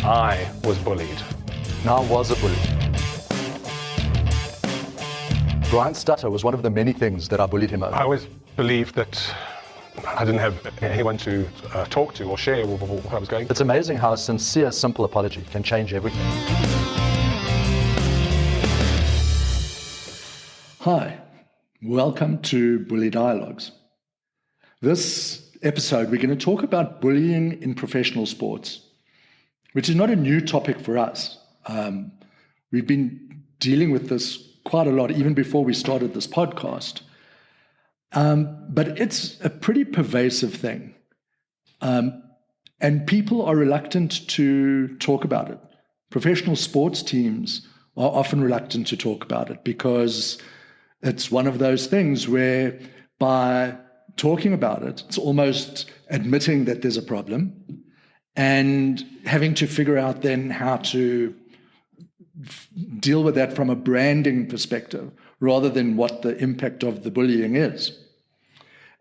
I was bullied. Now was a bully. Bryan's stutter was one of the many things that I bullied him over. I always believed that I didn't have anyone to talk to or share what I was going through. It's amazing how a sincere, simple apology can change everything. Hi, welcome to Bully Dialogues. This episode, we're going to talk about bullying in professional sports, which is not a new topic for us. We've been dealing with this quite a lot, even before we started this podcast. But it's a pretty pervasive thing. And people are reluctant to talk about it. Professional sports teams are often reluctant to talk about it because it's one of those things where by talking about it, it's almost admitting that there's a problem and having to figure out then how to deal with that from a branding perspective rather than what the impact of the bullying is.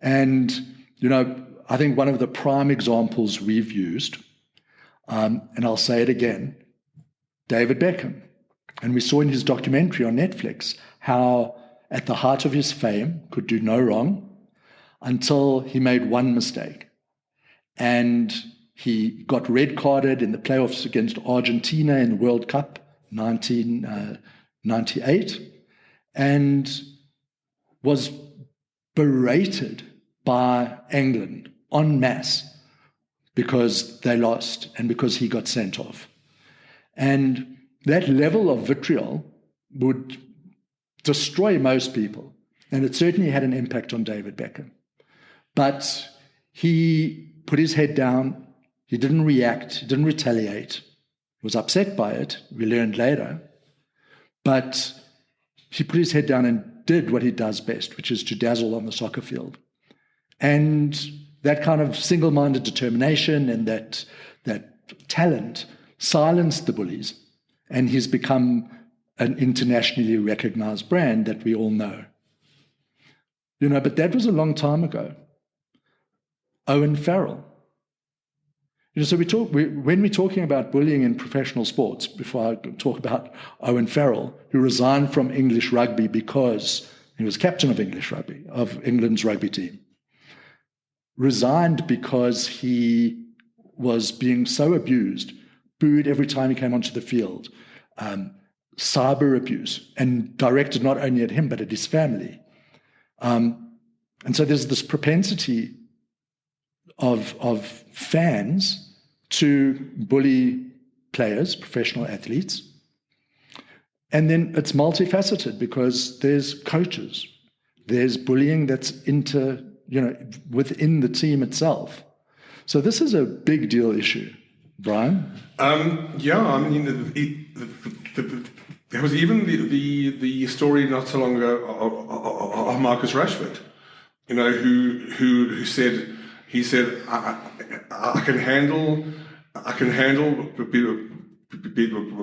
And, you know, I think one of the prime examples we've used, and I'll say it again, David Beckham. And we saw in his documentary on Netflix how at the height of his fame could do no wrong until he made one mistake. And he got red carded in the playoffs against Argentina in the World Cup 1998 and was berated by England en masse because they lost and because he got sent off. And that level of vitriol would destroy most people. And it certainly had an impact on David Beckham. But he put his head down. He didn't react. He didn't retaliate. He was upset by it. We learned later. But he put his head down and did what he does best, which is to dazzle on the soccer field. And that kind of single-minded determination and that talent silenced the bullies. And he's become an internationally recognized brand that we all know. You know, but that was a long time ago. Owen Farrell. You know, so when we're talking about bullying in professional sports, before I talk about Owen Farrell, who resigned from English rugby because he was captain of English rugby, of England's rugby team, resigned because he was being so abused, booed every time he came onto the field, cyber abuse, and directed not only at him, but at his family. And so there's this propensity of fans to bully players, professional athletes. And then it's multifaceted because there's coaches, there's bullying that's within the team itself. So this is a big deal issue. Bryan? Yeah, I mean, there was even the story not so long ago of Marcus Rashford, you know, who said, he said, I can handle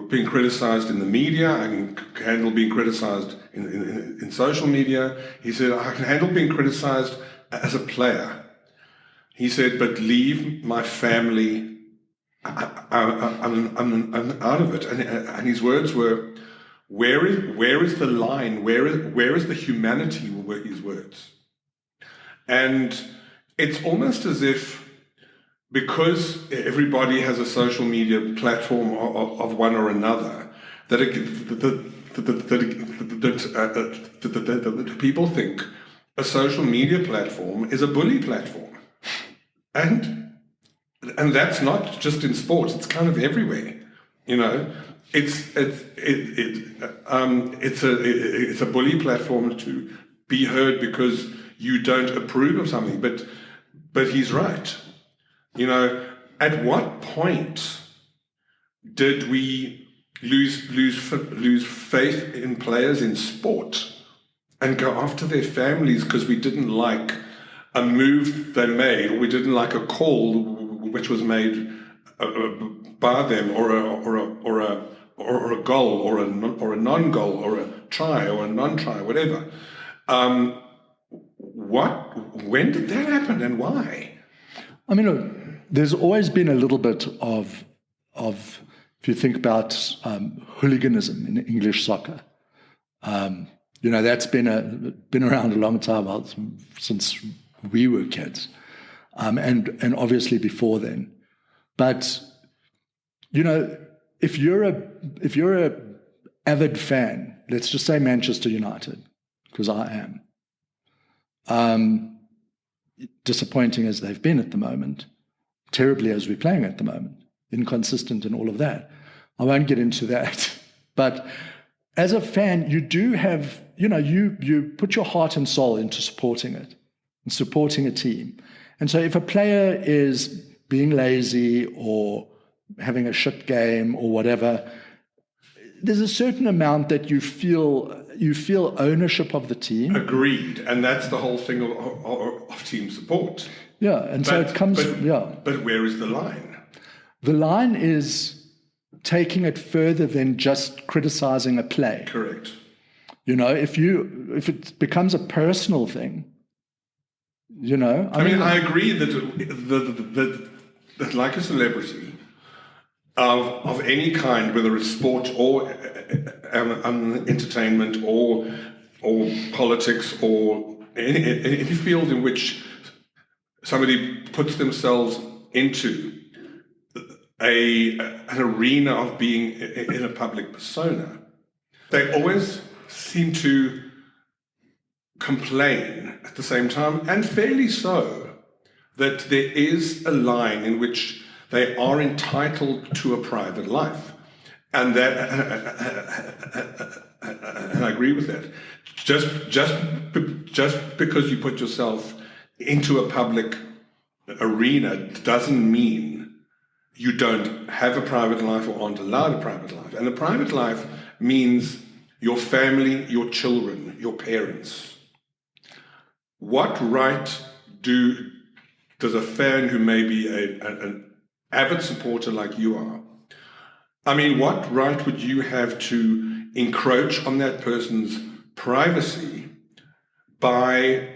being criticized in the media. I can handle being criticized in social media. He said, I can handle being criticized as a player. He said, but leave my family, I'm out of it. And his words were, where is the line? Where is the humanity? Were his words. And it's almost as if, because everybody has a social media platform of one or another, that people think a social media platform is a bully platform, and that's not just in sports; it's kind of everywhere. You know, it's a bully platform to be heard because you don't approve of something. But he's right. You know, at what point did we lose faith in players in sport and go after their families because we didn't like a move they made, or we didn't like a call which was made by them, or a goal, or a non-goal, or a try, or a non-try, whatever? When did that happen, and why? I mean, look, there's always been a little bit of if you think about hooliganism in English soccer, that's been around a long time, since we were kids, and obviously before then. But if you're a avid fan, let's just say Manchester United, because I am, disappointing as they've been at the moment, terribly as we're playing at the moment, inconsistent and all of that. I won't get into that. But as a fan, you do have, you put your heart and soul into supporting it and supporting a team. And so if a player is being lazy or having a shit game or whatever, there's a certain amount that you feel ownership of the team. Agreed. And that's the whole thing of team support. Yeah. And so it comes, But where is the line? The line is taking it further than just criticizing a play. Correct. If it becomes a personal thing, I agree that like a celebrity of any kind, whether it's sport or entertainment or politics or any field in which somebody puts themselves into an arena of being in a public persona, they always seem to complain at the same time, and fairly so, that there is a line in which they are entitled to a private life. And and I agree with that. Just because you put yourself into a public arena doesn't mean you don't have a private life or aren't allowed a private life. And a private life means your family, your children, your parents. What right does a fan who may be an avid supporter like you are, what right would you have to encroach on that person's privacy by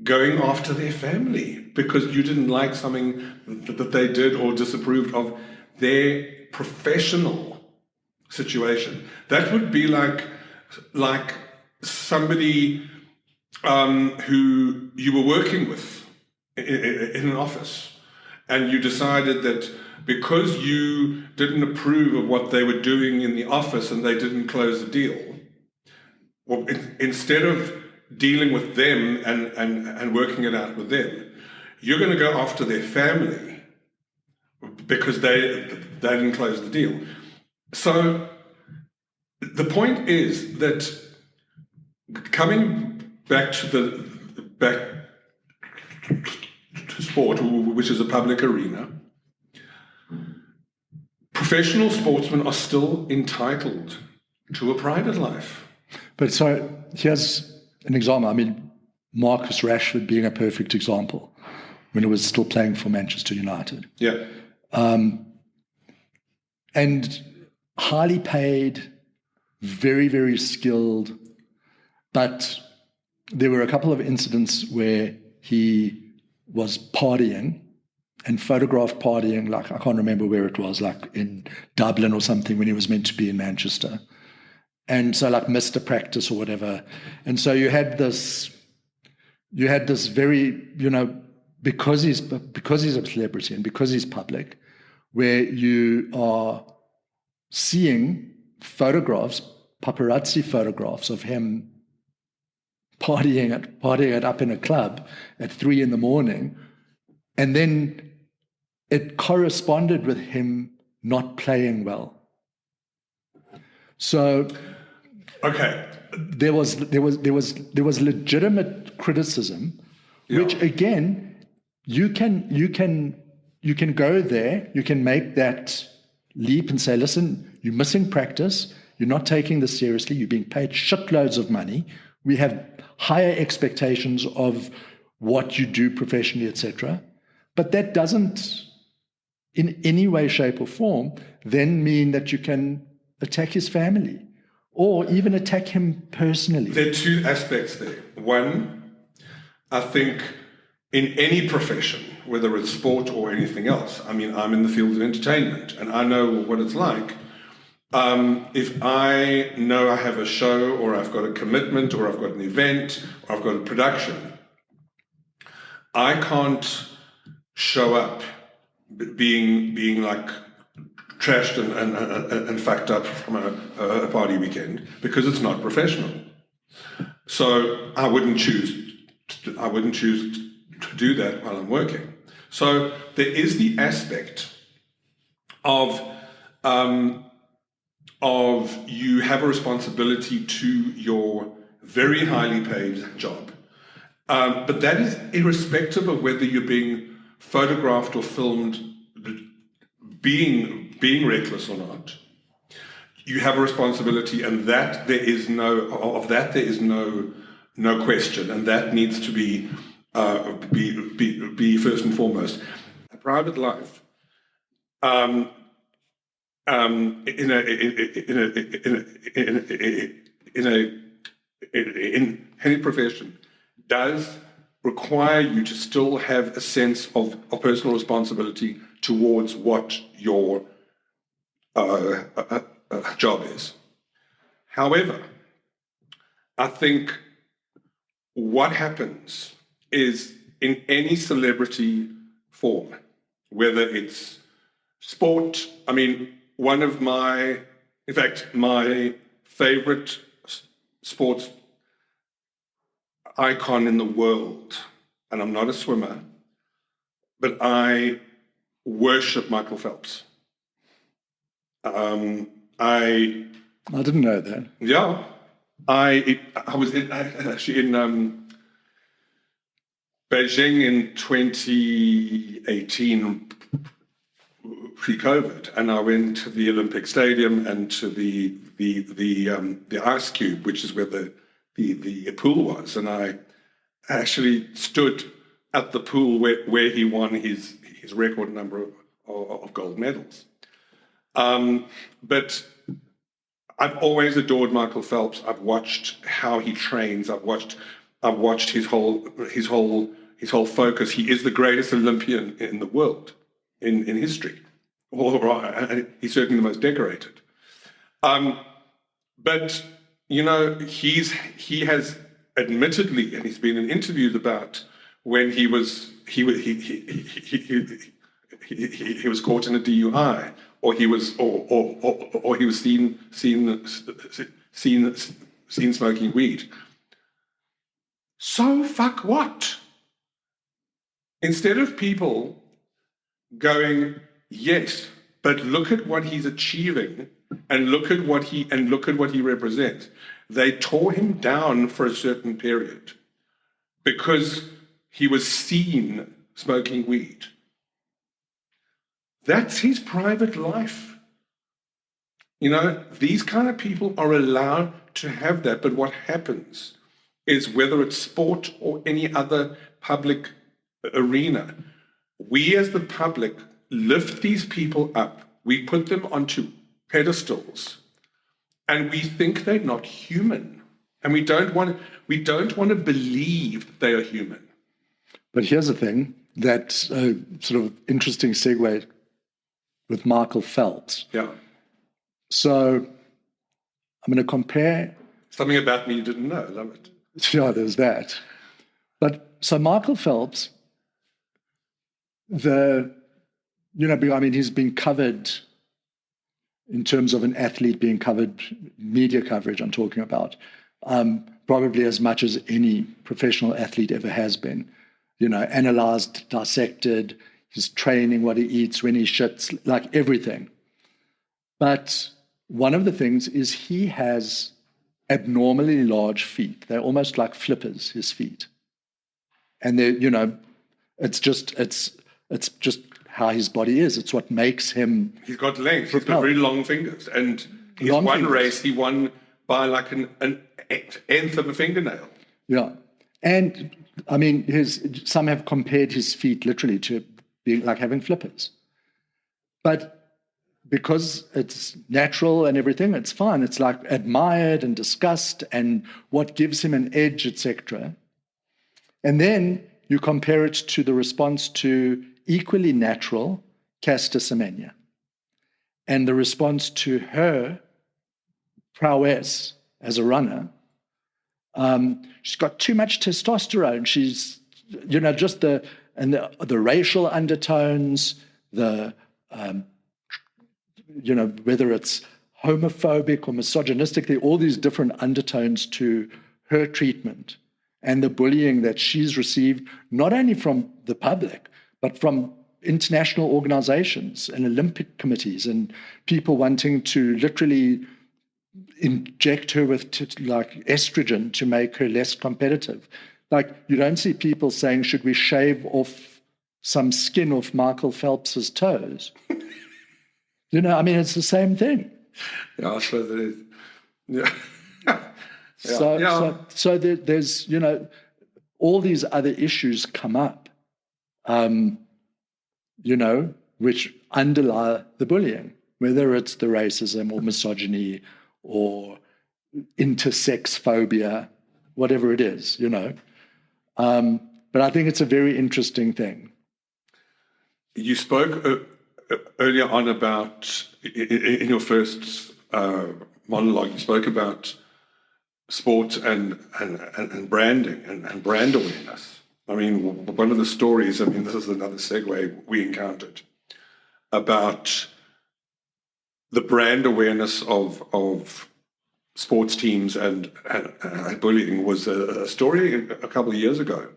going after their family because you didn't like something that they did or disapproved of their professional situation? That would be like somebody who you were working with in an office, and you decided that because you didn't approve of what they were doing in the office and they didn't close the deal, well, instead of dealing with them and working it out with them, you're going to go after their family because they didn't close the deal. So the point is that coming back to sport, which is a public arena, professional sportsmen are still entitled to a private life. But so here's an example. Marcus Rashford being a perfect example when he was still playing for Manchester United. Yeah. And highly paid, very, very skilled, but there were a couple of incidents where he was partying and photographed partying, like I can't remember where it was, like in Dublin or something when he was meant to be in Manchester. And so like missed a practice or whatever. And so you had this very, because he's a celebrity and because he's public, where you are seeing photographs, paparazzi photographs of him partying it up in a club at 3 a.m, and then it corresponded with him not playing well. So, okay, there was legitimate criticism, which again, you can go there, you can make that leap and say, listen, you're missing practice, you're not taking this seriously, you're being paid shitloads of money, we have higher expectations of what you do professionally, etc. But that doesn't, in any way, shape, or form, then mean that you can attack his family or even attack him personally. There are two aspects there. One, I think in any profession, whether it's sport or anything else. I mean, I'm in the field of entertainment, and I know what it's like. If I know I have a show, or I've got a commitment, or I've got an event, or I've got a production, I can't show up being like trashed and fucked up from a party weekend, because it's not professional. So I wouldn't choose to do that while I'm working. So there is the aspect of you have a responsibility to your very highly paid job, but that is irrespective of whether you're being photographed or filmed being reckless or not. You have a responsibility, and that there is no question, and that needs to be first and foremost. A private life, in any profession, does require you to still have a sense of personal responsibility towards what your job is. However, I think what happens is, in any celebrity form, whether it's sport, I mean, my favorite sports icon in the world, and I'm not a swimmer, but I worship Michael Phelps. I didn't know that. Yeah, I was actually in Beijing in 2018, pre-COVID, and I went to the Olympic Stadium and to the ice cube, which is where the pool was, and I actually stood at the pool where he won his record number of gold medals. But I've always adored Michael Phelps. I've watched how he trains. I've watched his whole focus. He is the greatest Olympian in the world, in history. And he's certainly the most decorated. But he has admittedly, and he's been in interviews about when he was caught in a DUI, or he was seen smoking weed. So fuck what? Instead of people going, yes, but look at what he's achieving, and look at what he represents, they tore him down for a certain period because he was seen smoking weed. That's his private life. These kind of people are allowed to have that, but what happens is, whether it's sport or any other public arena, we as the public lift these people up, we put them onto pedestals, and we think they're not human, and we don't want to believe they are human. But here's the thing, that's a sort of interesting segue with Michael Phelps. Yeah. So I'm going to compare something about me you didn't know. Love it. Yeah, there's that. But so Michael Phelps, he's been covered in terms of an athlete being covered, media coverage I'm talking about, probably as much as any professional athlete ever has been. Analyzed, dissected, his training, what he eats, when he shits, like everything. But one of the things is he has abnormally large feet. They're almost like flippers, his feet. And it's just how his body is. It's what makes him. He's got length. He's got very long fingers. And his race, he won by like an nth of a fingernail. Yeah. And I mean, some have compared his feet literally to being like having flippers. But because it's natural and everything, it's fine. It's like admired and discussed and what gives him an edge, etc. And then you compare it to the response to equally natural Caster Semenya and the response to her prowess as a runner. She's got too much testosterone. She's, just the racial undertones, whether it's homophobic or misogynistic, there are all these different undertones to her treatment and the bullying that she's received, not only from the public, but from international organizations and Olympic committees and people wanting to literally inject her with estrogen to make her less competitive. Like, you don't see people saying, should we shave off some skin off Michael Phelps's toes? It's the same thing. Yeah, I suppose it is. Yeah. So there's, all these other issues come up, which underlie the bullying, whether it's the racism or misogyny or intersex phobia, whatever it is, But I think it's a very interesting thing. You spoke earlier on about, in your first monologue, you spoke about sport and branding and brand awareness. I mean, one of the stories, this is another segue we encountered, about the brand awareness of sports teams and bullying was a story a couple of years ago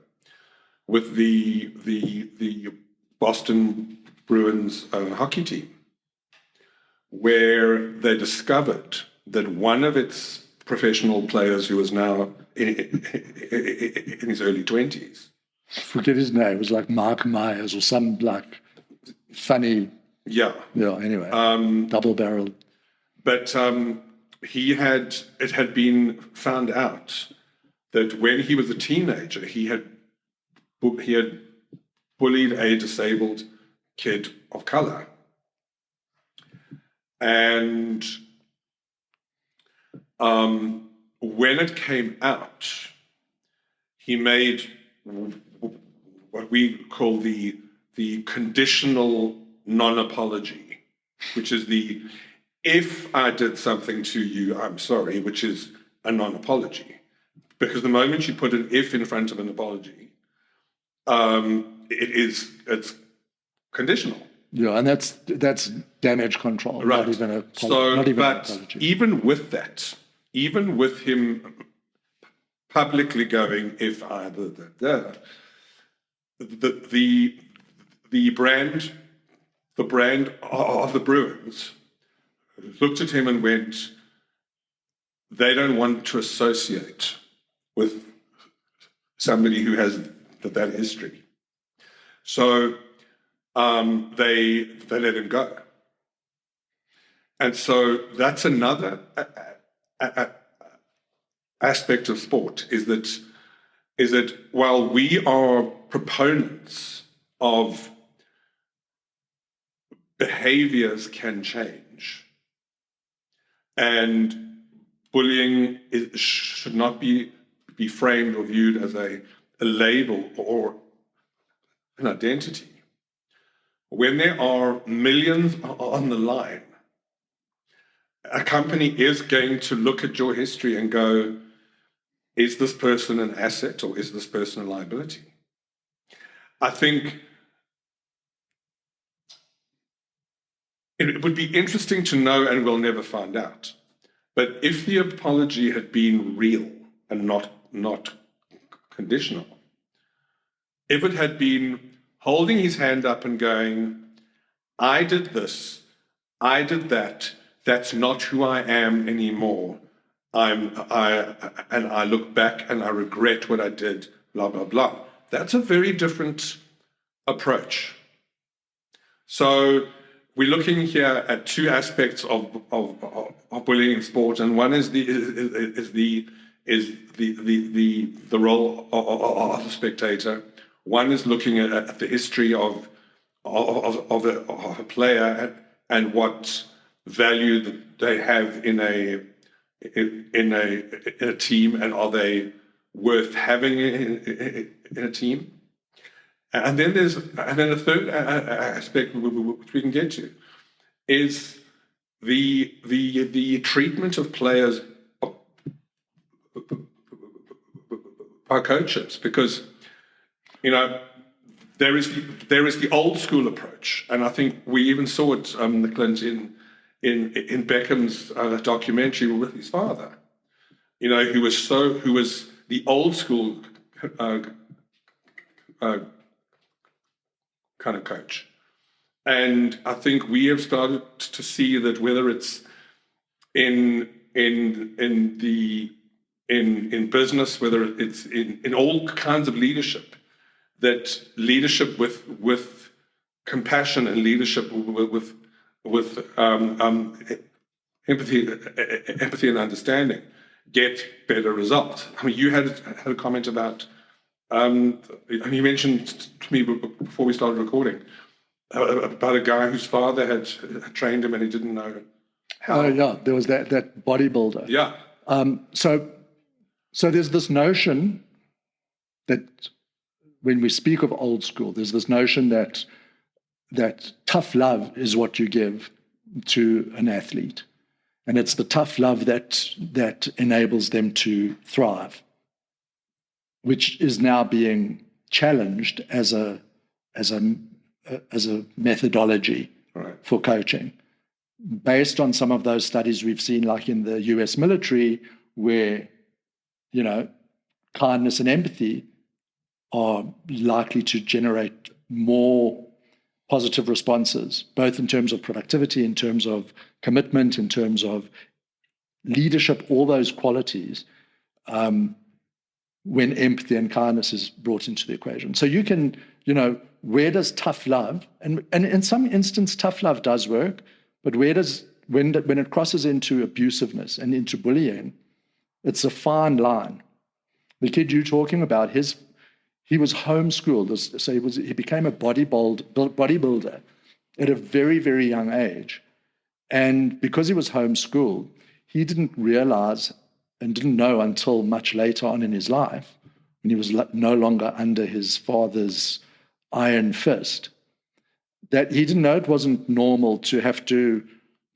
with the Boston Bruins hockey team, where they discovered that one of its professional players, who was now in his early 20s. I forget his name. It was like Mark Myers or some funny. Yeah. Yeah. Anyway, double-barreled. But it had been found out that when he was a teenager, he had bullied a disabled kid of color, and when it came out, he made what we call the conditional non-apology, which is the if I did something to you, I'm sorry, which is a non-apology. Because the moment you put an if in front of an apology, it's conditional. Yeah, and that's damage control. Right. Not even but an apology. Even with that, even with him publicly going, if I the brand of the Bruins looked at him and went, they don't want to associate with somebody who has that history. So they let him go. And so that's another aspect of sport, is that while we are proponents of behaviors can change, and bullying should not be framed or viewed as a label or an identity. When there are millions on the line, a company is going to look at your history and go, is this person an asset or is this person a liability? I think it would be interesting to know, and we'll never find out, but if the apology had been real and not conditional, if it had been holding his hand up and going, I did this, I did that, that's not who I am anymore, and I look back and I regret what I did, blah, blah, blah. That's a very different approach. So we're looking here at two aspects of bullying in sport, and one is the role of the spectator. One is looking at the history of a player and what value that they have in a team, and are they worth having in a team? And then a third aspect which we can get to is the treatment of players by coaches, because there is the old school approach, and I think we even saw it, Clint, in Beckham's documentary with his father. Who was the old school kind of coach. And I think we have started to see that whether it's in business, whether it's in all kinds of leadership, that leadership with compassion and leadership with empathy and understanding get better results. I mean, you had a comment about, and you mentioned to me before we started recording, about a guy whose father had trained him and he didn't know how. Oh, yeah, there was that bodybuilder. Yeah. So there's this notion that when we speak of old school, there's this notion that tough love is what you give to an athlete. And it's the tough love that enables them to thrive, which is now being challenged as a methodology for coaching, based on some of those studies we've seen, like in the US military, where kindness and empathy are likely to generate more positive responses, both in terms of productivity, in terms of commitment, in terms of leadership, all those qualities, when empathy and kindness is brought into the equation. So you can, where does tough love, and in some instance, tough love does work, but when it crosses into abusiveness and into bullying, it's a fine line. The kid you're talking about, he was homeschooled, so he became a bodybuilder at a very, very young age. And because he was homeschooled, he didn't realize and didn't know until much later on in his life, when he was no longer under his father's iron fist, that he didn't know it wasn't normal to have to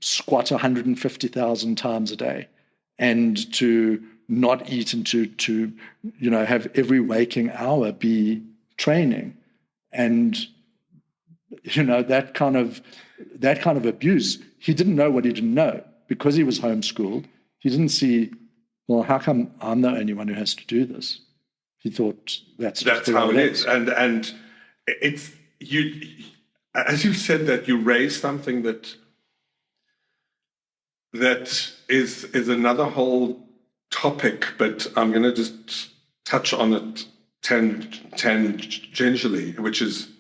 squat 150,000 times a day and to not eat and to have every waking hour be training. And that kind of abuse, he didn't know what he didn't know. Because he was homeschooled, he didn't see, well, how come I'm the only one who has to do this? He thought that's how it is. And it's you, as you said, that you raised something that is another whole topic, but I'm going to just touch on it tangentially, which is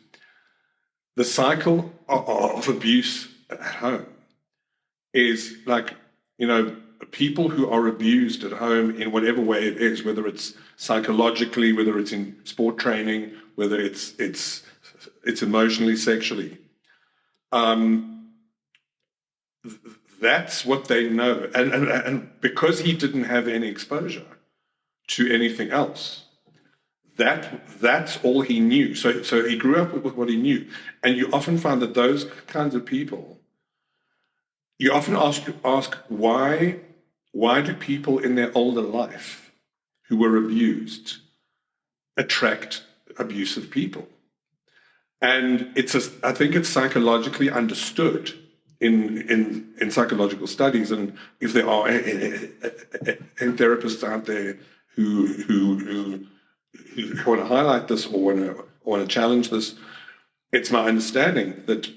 the cycle of abuse at home. Is like, people who are abused at home in whatever way it is, whether it's psychologically, whether it's in sport training, whether it's emotionally, sexually. That's what they know. And because he didn't have any exposure to anything else, that's all he knew. So he grew up with what he knew. And you often find that those kinds of people, you often ask why do people in their older life who were abused attract abusive people? And I think it's psychologically understood in psychological studies, and if there are therapists out there who want to highlight this or want to challenge this, it's my understanding that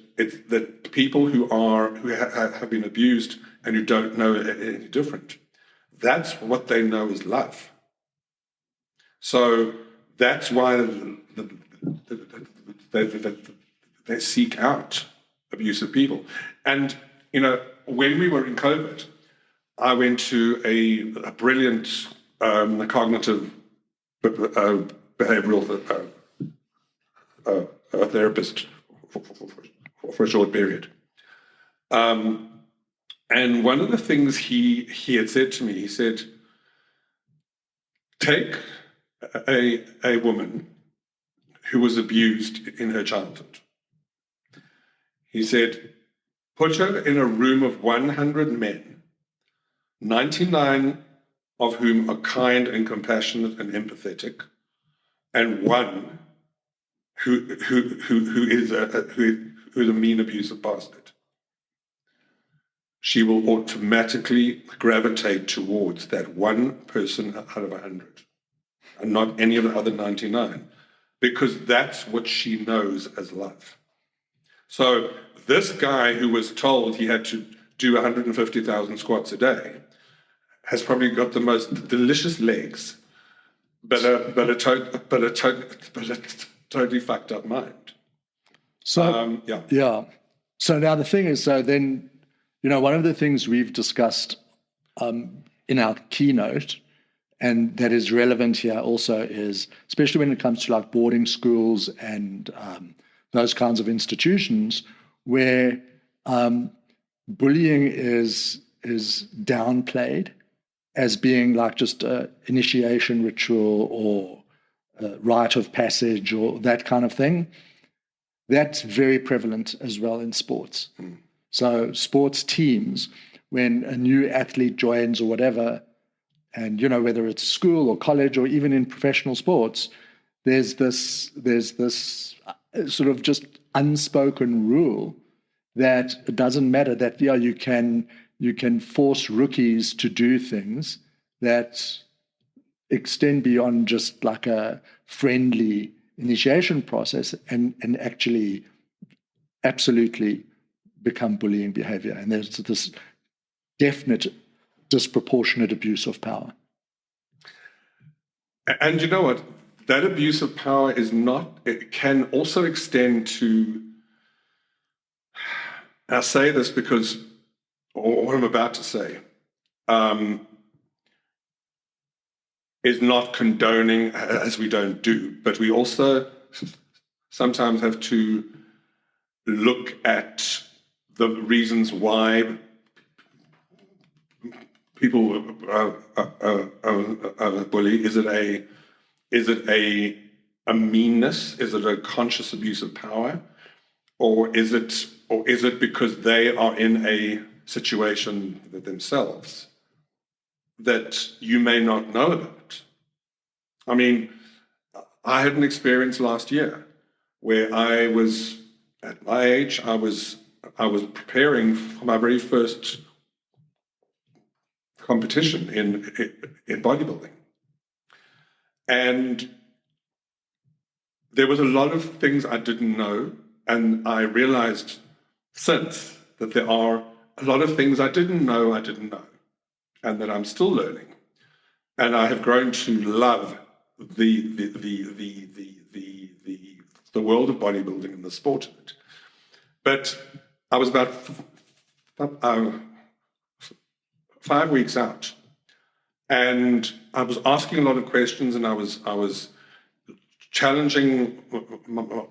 people who have been abused and who don't know any different, that's what they know is love. So that's why they seek out abusive people. And when we were in COVID, I went to a brilliant cognitive behavioral therapist for a short period. And one of the things he had said to me, he said, take a woman who was abused in her childhood. He said, put her in a room of 100 men, 99 of whom are kind and compassionate and empathetic, and one who is a mean, abusive bastard. She will automatically gravitate towards that one person out of 100 and not any of the other 99, because that's what she knows as love. So this guy who was told he had to do 150,000 squats a day has probably got the most delicious legs, but a totally fucked up mind. So, yeah. So now the thing is, so then, one of the things we've discussed in our keynote, and that is relevant here also, is especially when it comes to like boarding schools and those kinds of institutions where bullying is downplayed as being like just an initiation ritual or a rite of passage or that kind of thing. That's very prevalent as well in sports. So sports teams, when a new athlete joins or whatever, and whether it's school or college or even in professional sports, there's this sort of just unspoken rule that it doesn't matter that you can force rookies to do things that extend beyond just like a friendly initiation process and actually absolutely become bullying behavior. And there's this definite disproportionate abuse of power. And you know what? That abuse of power it can also extend to, I say this because, or what I'm about to say, is not condoning, as we don't do, but we also sometimes have to look at the reasons why people bully. Is it a meanness? Is it a conscious abuse of power, or is it because they are in a situation themselves that you may not know about? I mean, I had an experience last year where I was at my age. I was preparing for my very first competition in bodybuilding, and there was a lot of things I didn't know, and I realized since that there are a lot of things I didn't know, and that I'm still learning, and I have grown to love the world of bodybuilding and the sport of it. But I was about 5 weeks out, and I was asking a lot of questions, and I was challenging my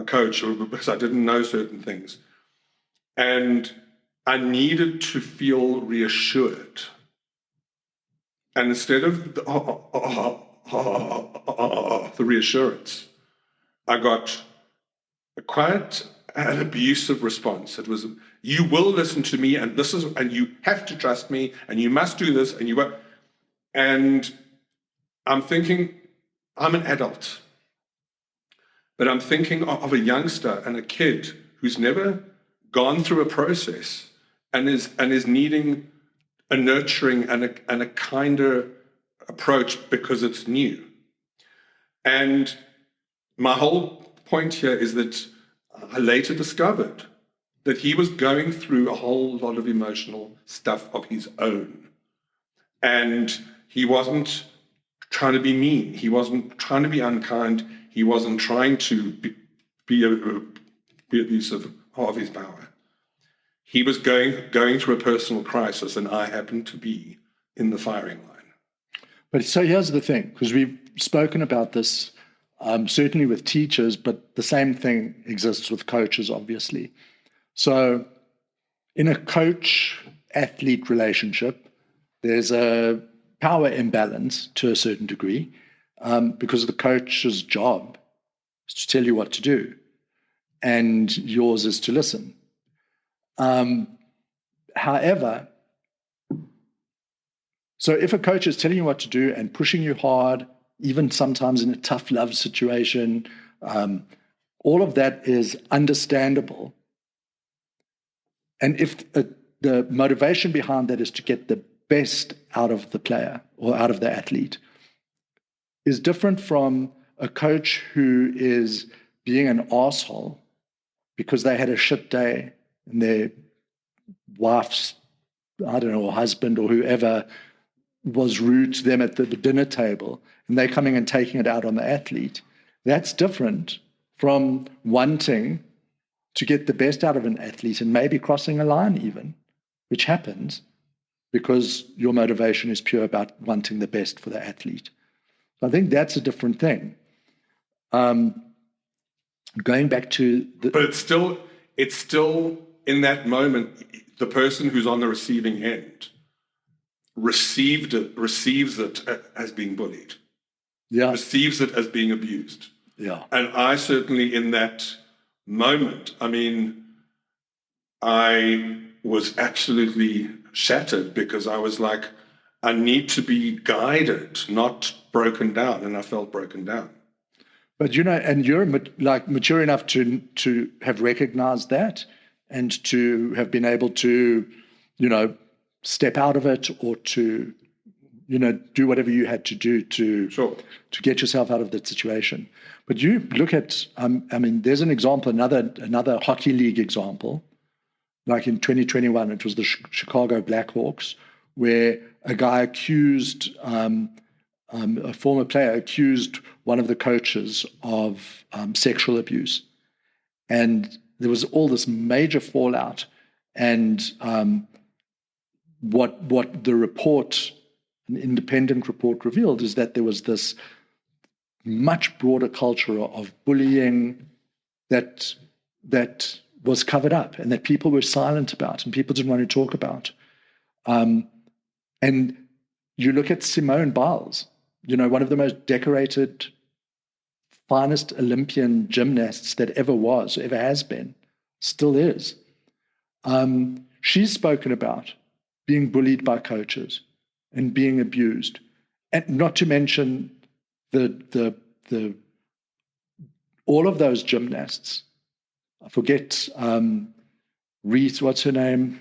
coach because I didn't know certain things, and I needed to feel reassured. And instead of the reassurance, I got a quiet and abusive response. It was, "You will listen to me, and you have to trust me, and you must do this, and you won't." And I'm thinking, I'm an adult, but I'm thinking of a youngster and a kid who's never gone through a process and is needing a nurturing and a kinder approach because it's new. And my whole point here is that I later discovered that he was going through a whole lot of emotional stuff of his own. And he wasn't trying to be mean. He wasn't trying to be unkind. He wasn't trying to be abusive of his power. He was going through a personal crisis, and I happened to be in the firing line. But so here's the thing, because we've spoken about this certainly with teachers, but the same thing exists with coaches, obviously. So in a coach-athlete relationship, there's a power imbalance to a certain degree. because the coach's job is to tell you what to do, and yours is to listen. However, so if a coach is telling you what to do and pushing you hard, even sometimes in a tough love situation, all of that is understandable. And if the motivation behind that is to get the best out of the player or out of the athlete, is different from a coach who is being an asshole because they had a shit day and their wife's, I don't know, or husband or whoever was rude to them at the dinner table, and they're coming and taking it out on the athlete. That's different from wanting to get the best out of an athlete and maybe crossing a line even, which happens because your motivation is pure about wanting the best for the athlete. So I think that's a different thing. Going back to the... But it's still in that moment, the person who's on the receiving end receives it as being bullied. Yeah. Receives it as being abused. Yeah. And I certainly, in that moment, I mean, I was absolutely shattered because I was like, I need to be guided, not broken down. And I felt broken down. But, you know, and you're like mature enough to have recognized that and to have been able to, you know, step out of it or to, you know, do whatever you had to do to get yourself out of that situation. But you look at, I mean, there's an example, another hockey league example, like in 2021, it was the Chicago Blackhawks, where a guy accused, a former player accused one of the coaches of sexual abuse. And there was all this major fallout. And what the report, an independent report, revealed is that there was this much broader culture of bullying that was covered up and that people were silent about and people didn't want to talk about. And you look at Simone Biles, you know, one of the most decorated, finest Olympian gymnasts that ever was, ever has been, still is. She's spoken about being bullied by coaches and being abused, and not to mention the all of those gymnasts. I forget Reese, what's her name?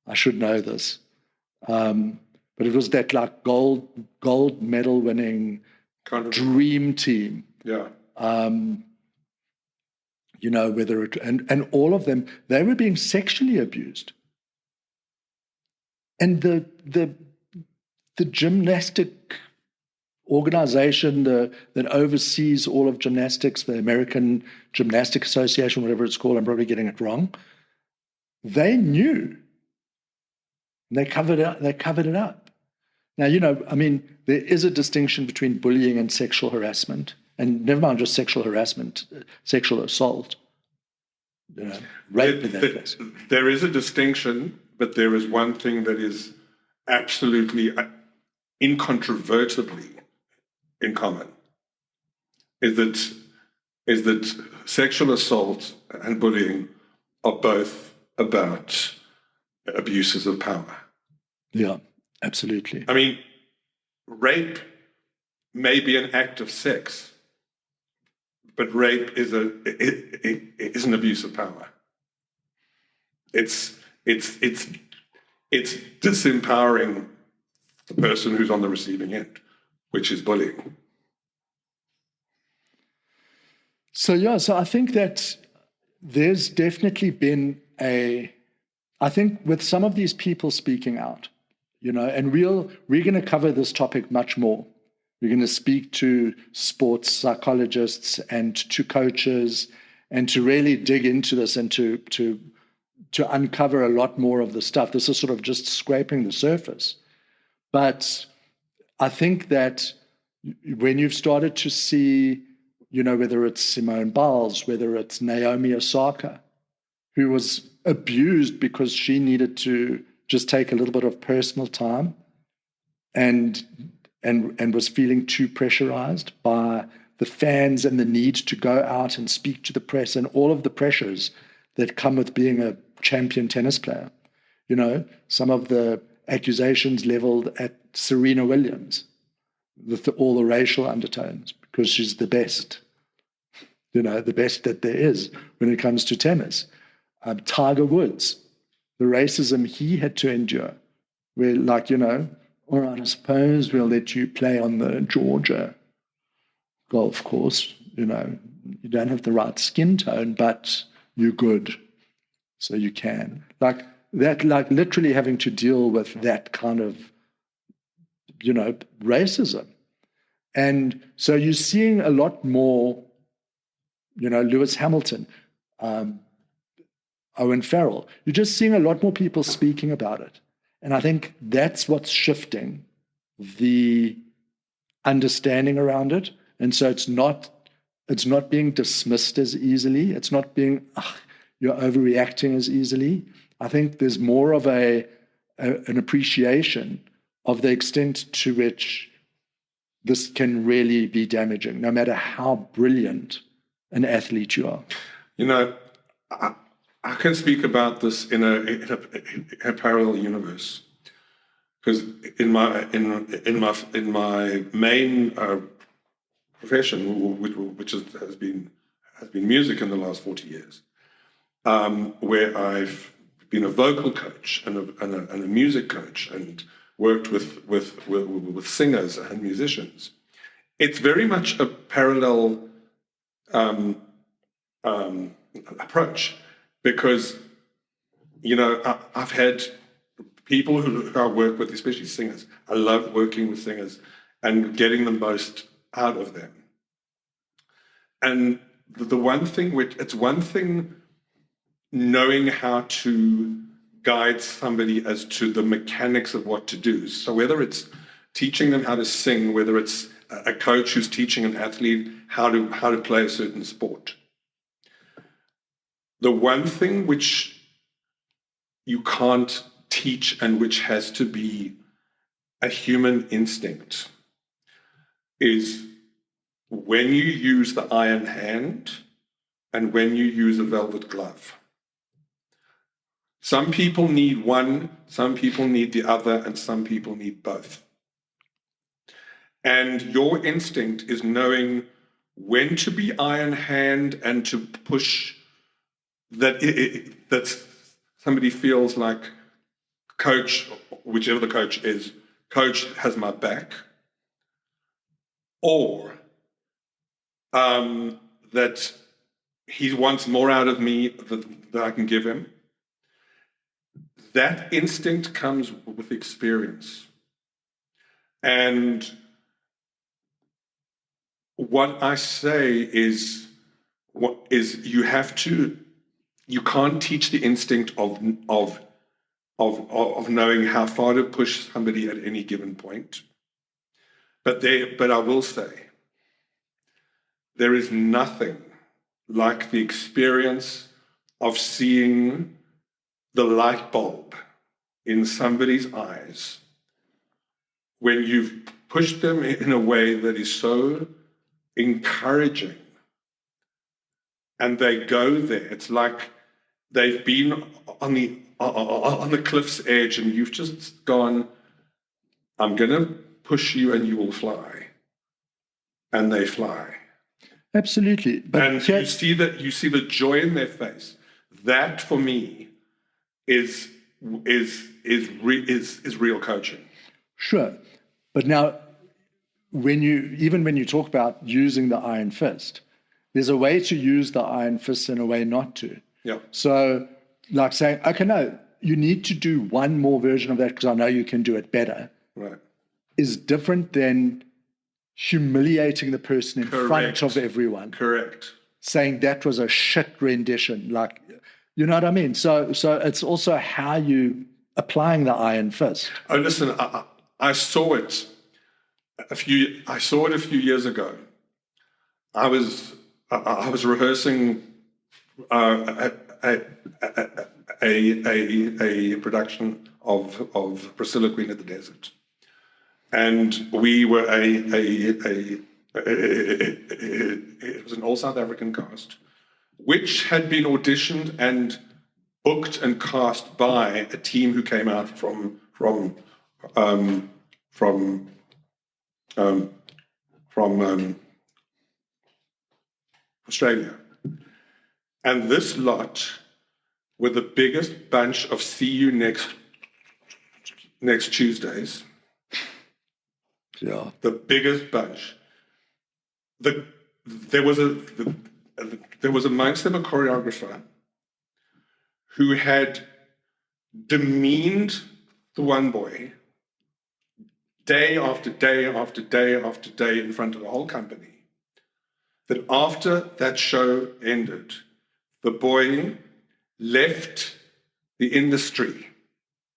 I should know this. But it was that like gold medal winning dream team. Yeah. You know, whether it and all of them, they were being sexually abused. And the gymnastic organization that oversees all of gymnastics, the American Gymnastic Association, whatever it's called, I'm probably getting it wrong, they knew. And they covered it up. Now, you know, I mean, there is a distinction between bullying and sexual harassment, and never mind just sexual harassment, sexual assault, you know, rape in that case. There is a distinction, but there is one thing that is absolutely incontrovertibly in common, is that sexual assault and bullying are both about abuses of power. Yeah, absolutely. I mean, rape may be an act of sex, but rape is an abuse of power. It's disempowering the person who's on the receiving end, which is bullying. So I think that there's definitely been I think with some of these people speaking out, you know, and we're going to cover this topic much more. We're going to speak to sports psychologists and to coaches and to really dig into this and to uncover a lot more of the stuff. This is sort of just scraping the surface. But I think that when you've started to see, you know, whether it's Simone Biles, whether it's Naomi Osaka, who was abused because she needed to just take a little bit of personal time and and was feeling too pressurized by the fans and the need to go out and speak to the press and all of the pressures that come with being a champion tennis player. You know, some of the accusations leveled at Serena Williams with all the racial undertones because she's the best, you know, the best that there is when it comes to tennis. Tiger Woods, the racism he had to endure, where, like, you know, all right, I suppose we'll let you play on the Georgia golf course. You know, you don't have the right skin tone, but you're good, so you can. Like that, like literally having to deal with that kind of, you know, racism. And so you're seeing a lot more, you know, Lewis Hamilton, Owen Farrell. You're just seeing a lot more people speaking about it. And I think that's what's shifting the understanding around it. And so it's not being dismissed as easily. It's not being, you're overreacting as easily. I think there's more of an appreciation of the extent to which this can really be damaging, no matter how brilliant an athlete you are. You know, I can speak about this in a parallel universe, because in my main profession, which has been music in the last 40 years, where I've been a vocal coach and a music coach and worked with singers and musicians. It's very much a parallel approach, because, you know, I've had people who I work with, especially singers. I love working with singers and getting the most out of them. And the one thing it's one thing knowing how to guide somebody as to the mechanics of what to do. So whether it's teaching them how to sing, whether it's a coach who's teaching an athlete how to play a certain sport. The one thing which you can't teach and which has to be a human instinct is when you use the iron hand and when you use a velvet glove. Some people need one, some people need the other, and some people need both. And your instinct is knowing when to be iron hand and to push that somebody feels like coach, whichever the coach is, coach has my back, or that he wants more out of me than I can give him. That instinct comes with experience. And what I say is you can't teach the instinct of knowing how far to push somebody at any given point. But I will say, there is nothing like the experience of seeing the light bulb in somebody's eyes when you've pushed them in a way that is so encouraging, and they go there. It's like they've been on the cliff's edge, and you've just gone, I'm going to push you and you will fly. And they fly. Absolutely. And you see the joy in their face. That for me is real coaching. Sure. But now, when you talk about using the iron fist, there's a way to use the iron fist and a way not to. Yeah. So, like saying, okay, no, you need to do one more version of that because I know you can do it better. Right. Is different than humiliating the person in front of everyone. Correct. Saying that was a shit rendition, like, you know what I mean? So it's also how you applying the iron fist. Oh, listen, I saw it a few years ago. I was rehearsing a production of Priscilla, Queen of the Desert, and we were it was an all South African cast, which had been auditioned and booked and cast by a team who came out from Australia. And this lot were the biggest bunch of see you next Tuesdays. Yeah. The biggest bunch. There was amongst them a choreographer who had demeaned the one boy day after day after day after day in front of the whole company. That after that show ended, the boy left the industry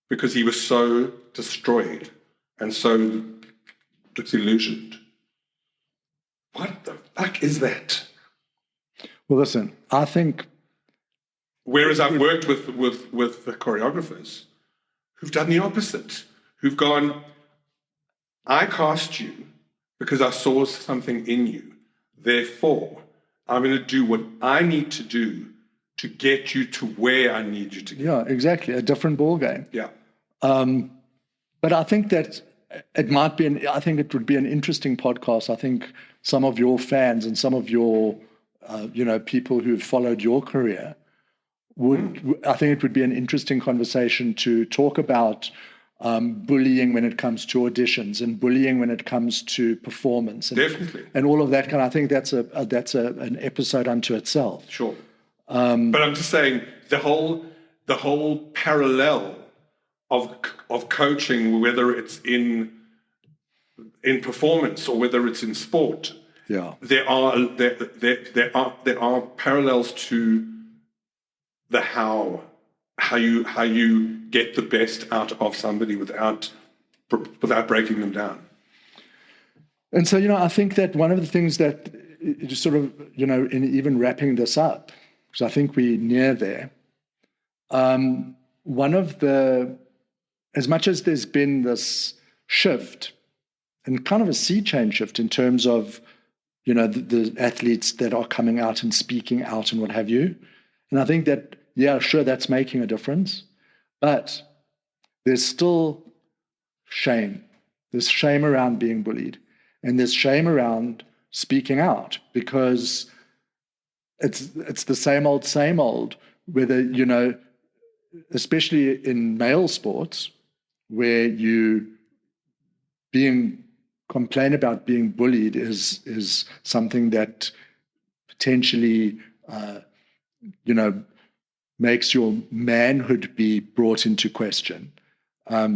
because he was so destroyed and so disillusioned. What the fuck is that? Well, listen, I think... Whereas I've worked with the choreographers who've done the opposite, who've gone, I cast you because I saw something in you. Therefore, I'm going to do what I need to do to get you to where I need you to get. Yeah, exactly. A different ball game. Yeah. But I think that it might be, I think it would be an interesting podcast. I think some of your fans and some of your, people who've followed your career I think it would be an interesting conversation to talk about bullying when it comes to auditions and bullying when it comes to performance. And, Definitely. And all of that kind. I think that's an episode unto itself. Sure. But I'm just saying the whole parallel of coaching, whether it's in performance or whether it's in sport, there are parallels to the how you get the best out of somebody without breaking them down. And so, I think that one of the things that just sort of, in even wrapping this up, because I think we're near there, one of the, as much as there's been this shift and kind of a sea change shift in terms of, the athletes that are coming out and speaking out and what have you. And I think that, yeah, sure, that's making a difference, but there's still shame. There's shame around being bullied, and there's shame around speaking out because it's the same old, whether, especially in male sports where complain about being bullied is something that potentially, makes your manhood be brought into question,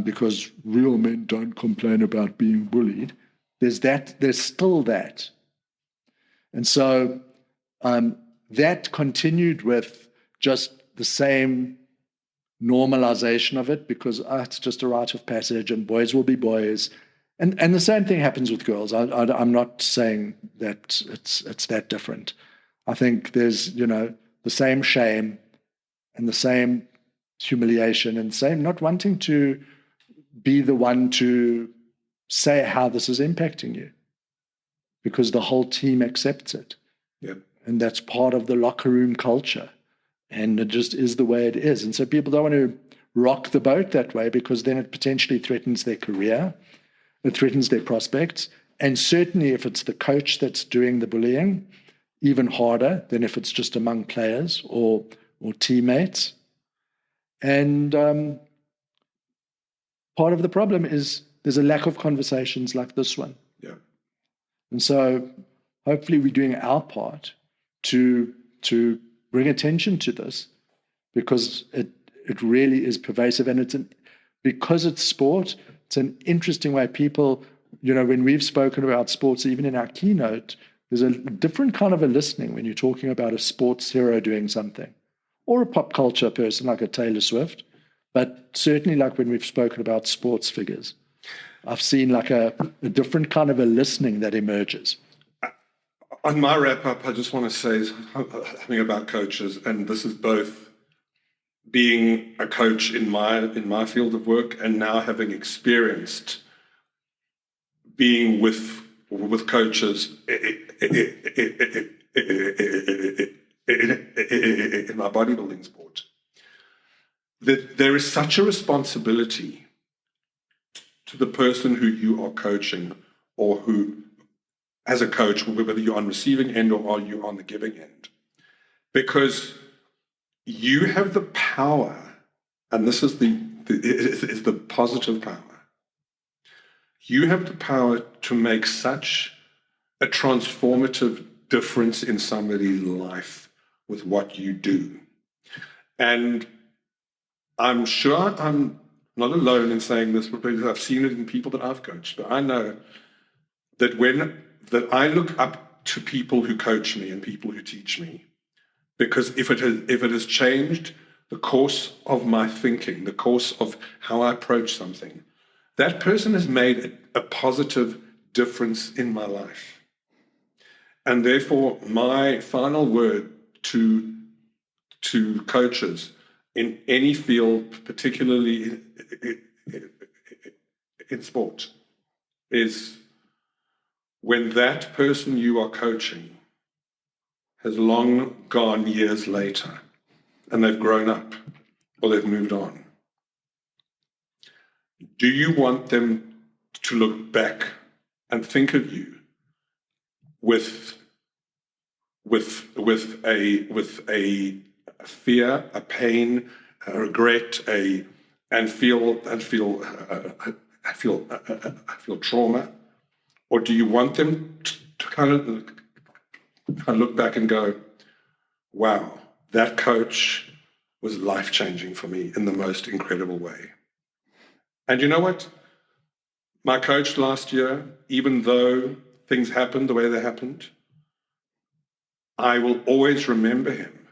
because real men don't complain about being bullied. There's still that. And so that continued with just the same normalization of it because it's just a rite of passage and boys will be boys. And the same thing happens with girls. I'm not saying that it's that different. I think there's, the same shame and the same humiliation and same not wanting to be the one to say how this is impacting you because the whole team accepts it. Yep. And that's part of the locker room culture. And it just is the way it is. And so people don't want to rock the boat that way because then it potentially threatens their career. It threatens their prospects. And certainly if it's the coach that's doing the bullying, even harder than if it's just among players or teammates. And part of the problem is there's a lack of conversations like this one. Yeah. And so hopefully we're doing our part to bring attention to this because it really is pervasive. And because it's sport, it's an interesting way people, when we've spoken about sports, even in our keynote, there's a different kind of a listening when you're talking about a sports hero doing something or a pop culture person like a Taylor Swift, but certainly like when we've spoken about sports figures. I've seen like a different kind of a listening that emerges. On my wrap-up, I just want to say something about coaches, and this is both being a coach in my field of work and now having experienced being with coaches in my bodybuilding sport, that there is such a responsibility to the person who you are coaching, or who, as a coach, whether you're on receiving end or are you on the giving end, because you have the power, and this is the positive power. You have the power to make such a transformative difference in somebody's life with what you do. And I'm sure I'm not alone in saying this, because I've seen it in people that I've coached. But I know that I look up to people who coach me and people who teach me, because if it has changed the course of my thinking, the course of how I approach something, that person has made a positive difference in my life. And therefore, my final word to coaches in any field, particularly in sport, is when that person you are coaching has long gone years later and they've grown up or they've moved on, do you want them to look back and think of you with a fear, a pain, a regret, and feel trauma, or do you want them to kind of look back and go, wow, that coach was life-changing for me in the most incredible way? And you know what? My coach last year, even though things happened the way they happened, I will always remember him,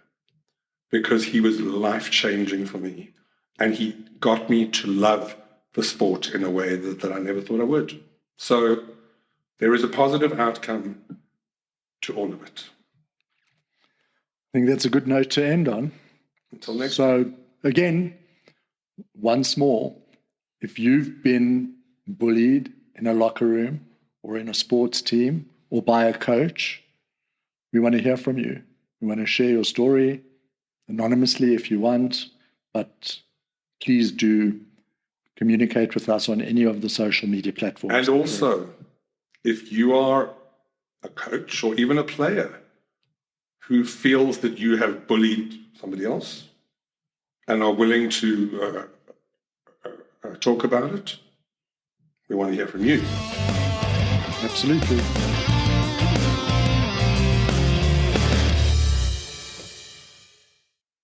because he was life-changing for me, and he got me to love the sport in a way that I never thought I would. So there is a positive outcome to all of it. I think that's a good note to end on. Until next So again, once more, if you've been bullied in a locker room or in a sports team or by a coach, we want to hear from you. We want to share your story anonymously if you want, but please do communicate with us on any of the social media platforms. And also, if you are a coach or even a player who feels that you have bullied somebody else and are willing to talk about it, we want to hear from you. Absolutely.